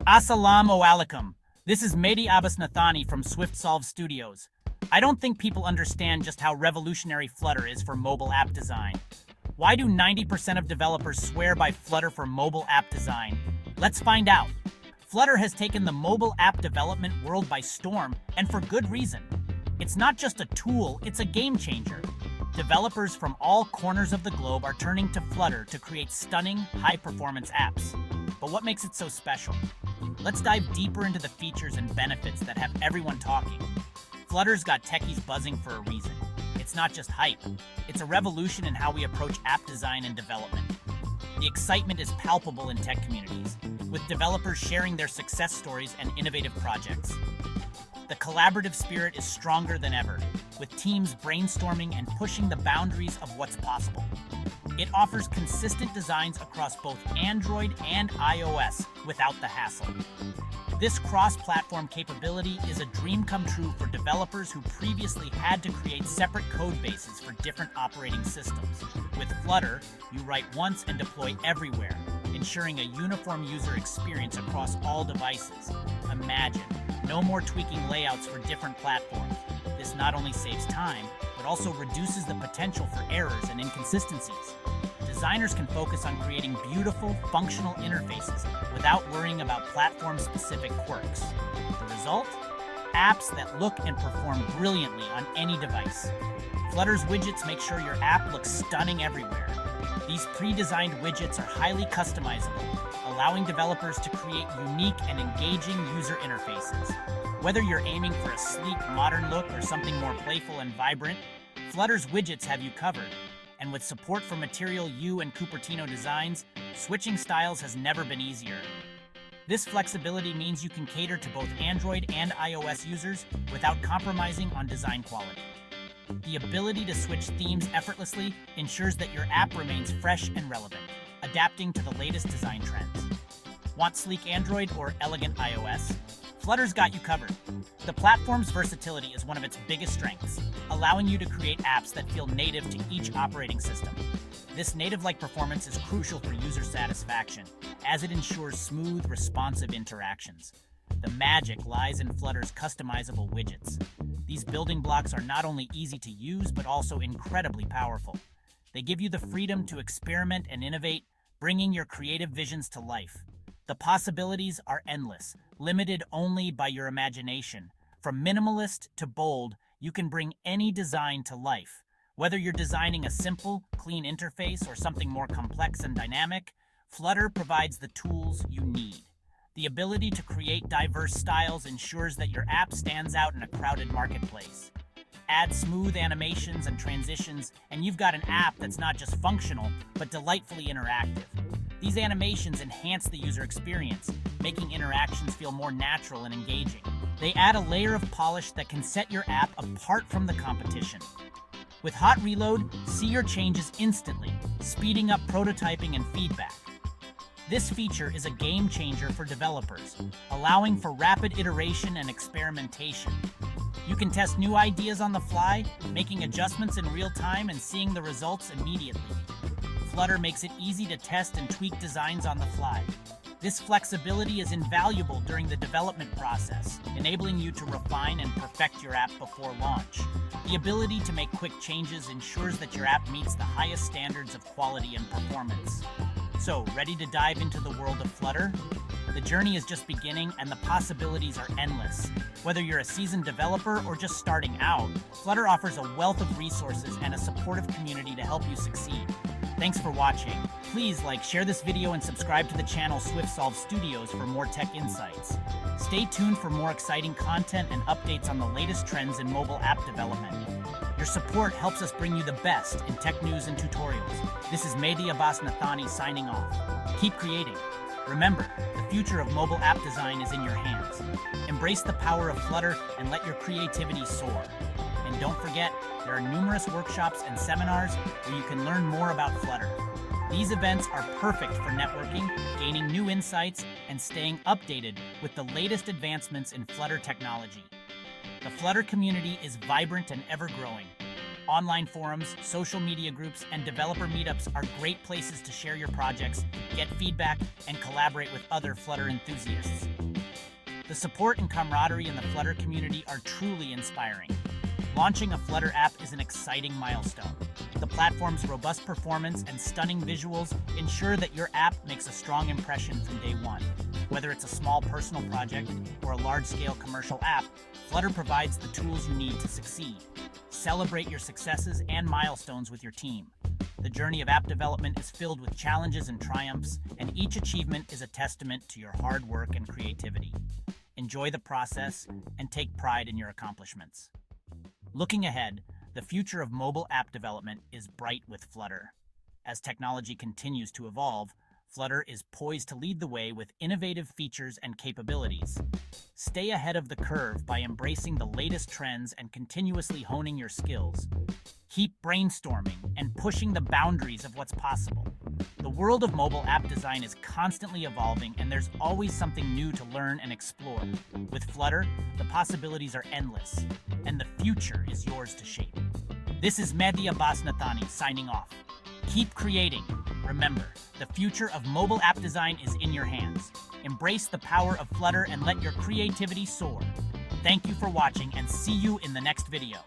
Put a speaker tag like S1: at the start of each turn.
S1: Assalamu alaikum. This is Mehdi Abbas Nathani from SwiftSolve Studios. I don't think people understand just how revolutionary Flutter is for mobile app design. Why do 90% of developers swear by Flutter for mobile app design? Let's find out. Flutter has taken the mobile app development world by storm, and for good reason. It's not just a tool, it's a game changer. Developers from all corners of the globe are turning to Flutter to create stunning, high-performance apps. But what makes it so special? Let's dive deeper into the features and benefits that have everyone talking. Flutter's got techies buzzing for a reason. It's not just hype. It's a revolution in how we approach app design and development. The excitement is palpable in tech communities, with developers sharing their success stories and innovative projects. The collaborative spirit is stronger than ever, with teams brainstorming and pushing the boundaries of what's possible. It offers consistent designs across both Android and iOS without the hassle. This cross-platform capability is a dream come true for developers who previously had to create separate code bases for different operating systems. With Flutter, you write once and deploy everywhere, ensuring a uniform user experience across all devices. Imagine, no more tweaking layouts for different platforms. This not only saves time, but also reduces the potential for errors and inconsistencies. Designers can focus on creating beautiful, functional interfaces without worrying about platform-specific quirks. The result? Apps that look and perform brilliantly on any device. Flutter's widgets make sure your app looks stunning everywhere. These pre-designed widgets are highly customizable, allowing developers to create unique and engaging user interfaces. Whether you're aiming for a sleek, modern look or something more playful and vibrant, Flutter's widgets have you covered. And with support for Material UI and Cupertino designs, switching styles has never been easier. This flexibility means you can cater to both Android and iOS users without compromising on design quality. The ability to switch themes effortlessly ensures that your app remains fresh and relevant, adapting to the latest design trends. Want sleek Android or elegant iOS? Flutter's got you covered. The platform's versatility is one of its biggest strengths, allowing you to create apps that feel native to each operating system. This native-like performance is crucial for user satisfaction, as it ensures smooth, responsive interactions. The magic lies in Flutter's customizable widgets. These building blocks are not only easy to use, but also incredibly powerful. They give you the freedom to experiment and innovate, bringing your creative visions to life. The possibilities are endless, limited only by your imagination. From minimalist to bold, you can bring any design to life. Whether you're designing a simple, clean interface or something more complex and dynamic, Flutter provides the tools you need. The ability to create diverse styles ensures that your app stands out in a crowded marketplace. Add smooth animations and transitions, and you've got an app that's not just functional, but delightfully interactive. These animations enhance the user experience, making interactions feel more natural and engaging. They add a layer of polish that can set your app apart from the competition. With Hot Reload, see your changes instantly, speeding up prototyping and feedback. This feature is a game changer for developers, allowing for rapid iteration and experimentation. You can test new ideas on the fly, making adjustments in real time and seeing the results immediately. Flutter makes it easy to test and tweak designs on the fly. This flexibility is invaluable during the development process, enabling you to refine and perfect your app before launch. The ability to make quick changes ensures that your app meets the highest standards of quality and performance. So, ready to dive into the world of Flutter? The journey is just beginning and the possibilities are endless. Whether you're a seasoned developer or just starting out, Flutter offers a wealth of resources and a supportive community to help you succeed. Thanks for watching. Please share this video and subscribe to the channel SwiftSolve Studios for more tech insights. Stay tuned for more exciting content and updates on the latest trends in mobile app development. Your support helps us bring you the best in tech news and tutorials. This is Mehdi Abbas Nathani signing off. Keep creating. Remember, the future of mobile app design is in your hands. Embrace the power of Flutter and let your creativity soar. And don't forget, there are numerous workshops and seminars where you can learn more about Flutter. These events are perfect for networking, gaining new insights, and staying updated with the latest advancements in Flutter technology. The Flutter community is vibrant and ever-growing, Online forums, social media groups, and developer meetups are great places to share your projects, get feedback, and collaborate with other Flutter enthusiasts. The support and camaraderie in the Flutter community are truly inspiring. Launching a Flutter app is an exciting milestone. The platform's robust performance and stunning visuals ensure that your app makes a strong impression from day one. Whether it's a small personal project or a large-scale commercial app, Flutter provides the tools you need to succeed. Celebrate your successes and milestones with your team. The journey of app development is filled with challenges and triumphs, and each achievement is a testament to your hard work and creativity. Enjoy the process and take pride in your accomplishments. Looking ahead, the future of mobile app development is bright with Flutter. As technology continues to evolve, Flutter is poised to lead the way with innovative features and capabilities. Stay ahead of the curve by embracing the latest trends and continuously honing your skills. Keep brainstorming and pushing the boundaries of what's possible. The world of mobile app design is constantly evolving, and there's always something new to learn and explore. With Flutter, the possibilities are endless, and the future is yours to shape. This is Mehdi Abbas Nathani signing off. Keep creating. Remember, the future of mobile app design is in your hands. Embrace the power of Flutter and let your creativity soar. Thank you for watching, and see you in the next video.